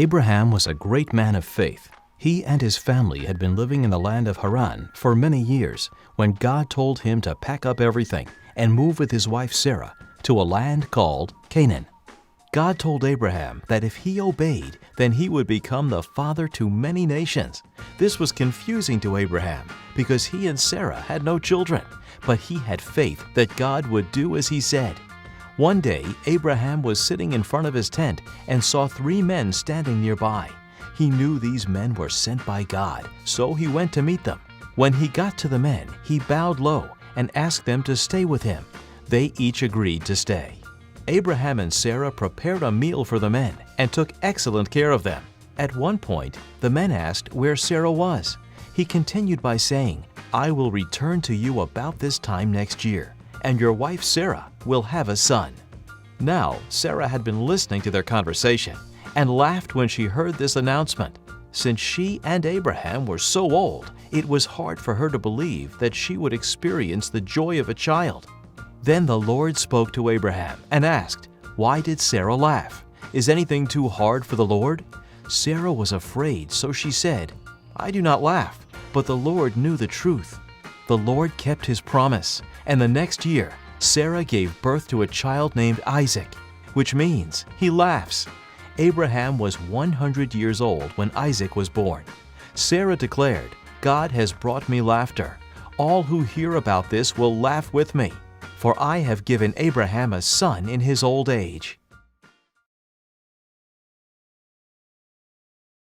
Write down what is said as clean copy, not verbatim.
Abraham was a great man of faith. He and his family had been living in the land of Haran for many years when God told him to pack up everything and move with his wife Sarah to a land called Canaan. God told Abraham that if he obeyed, then he would become the father to many nations. This was confusing to Abraham because he and Sarah had no children, but he had faith that God would do as he said. One day, Abraham was sitting in front of his tent and saw 3 men standing nearby. He knew these men were sent by God, so he went to meet them. When he got to the men, he bowed low and asked them to stay with him. They each agreed to stay. Abraham and Sarah prepared a meal for the men and took excellent care of them. At one point, the men asked where Sarah was. He continued by saying, "I will return to you about this time next year, and your wife Sarah will have a son." Now, Sarah had been listening to their conversation and laughed when she heard this announcement. Since she and Abraham were so old, it was hard for her to believe that she would experience the joy of a child. Then the Lord spoke to Abraham and asked, "Why did Sarah laugh? Is anything too hard for the Lord?" Sarah was afraid, so she said, "I do not laugh," but the Lord knew the truth. The Lord kept his promise, and the next year, Sarah gave birth to a child named Isaac, which means he laughs. Abraham was 100 years old when Isaac was born. Sarah declared, "God has brought me laughter. All who hear about this will laugh with me, for I have given Abraham a son in his old age."